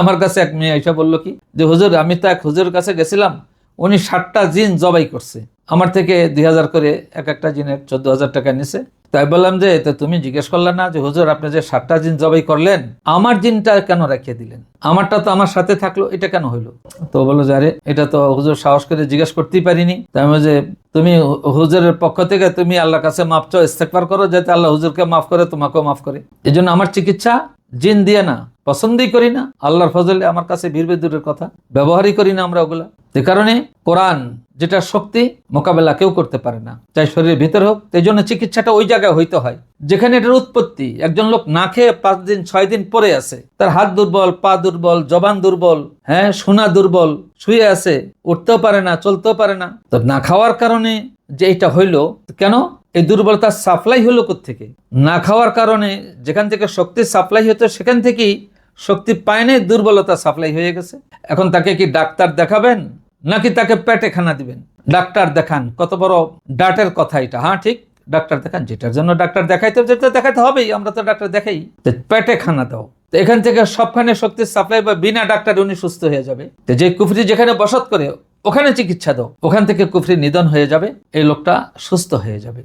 আমার কাছে এক মেয়ে এসে বললো কি যে হুজুর, আমি তো এক হুজুরের কাছে গেছিলাম, উনি 60টা জিন জবাই করছে, আমার থেকে 2000 করে এক একটা জিনের 14,000 টাকা নিছে। তাই বললাম যে তো তুমি জিজ্ঞেস করলে না যে হুজুর আপনি যে 60টা জিন জবাই করলেন, আমার জিনটা কেন রেখে দিলেন, আমারটা তো আমার সাথে থাকলো, এটা কেন হইলো? তো বললো যে আরে এটা তো হুজুর সাহস করে জিজ্ঞেস করতেই পারিনি। তাই আমি যে তুমি হুজুরের পক্ষ থেকে তুমি আল্লাহর কাছে মাফ চাও, ইস্তেগফার করো যাতে আল্লাহ হুজুরকে মাফ করে তোমাকেও মাফ করে। এই জন্য আমার চিকিৎসা জিন দিয়ে না, পছন্দই করি না। আল্লাহর ফজলে আমার কাছে বীরবেদুরের কথা ব্যবহারই করি না আমরা ওগুলা। যে কারণে কোরআন যেটা শক্তি মোকাবেলা কেউ করতে পারে না, চাই শরীরের ভিতর হোক। এই জন্য চিকিৎসাটা ওই জায়গায় হইতে হয় যেখানে এটার উৎপত্তি। একজন লোক না খেয়ে 5 দিন 6 দিন পরে আছে, তার হাত দুর্বল, পা দুর্বল, জবান দুর্বল, হ্যাঁ শোনা দুর্বল, শুয়ে আছে, উঠতেও পারে না, চলতেও পারে না। তো না খাওয়ার কারণে যে এটা হইলো কেন, এই দুর্বলতার সাপ্লাই হলো কোত্থেকে? না খাওয়ার কারণে যেখান থেকে শক্তির সাপ্লাই হতো সেখান থেকেই শক্তি পায় না, দুর্বলতা সাপ্লাই হয়ে গেছে। এখন তাকে কি ডাক্তার দেখাবেন নাকি তাকে পেটে খানা দিবেন? ডাক্তার দেখান, কত বড় ডাটের কথা এটা। হ্যাঁ ঠিক, ডাক্তার দেখান, যেটার জন্য ডাক্তার দেখাইতে যেটা দেখাতে হবেই, আমরা তো ডাক্তার দেখাই। পেটে খানা দাও, তো এখান থেকে সবখানে শক্তির সাপ্লাই বা বিনা ডাক্তারে উনি সুস্থ হয়ে যাবে। যে কুফরি যেখানে বসত করে ওখানে চিকিৎসা দাও, ওখান থেকে কুফরি নিধন হয়ে যাবে, এই লোকটা সুস্থ হয়ে যাবে।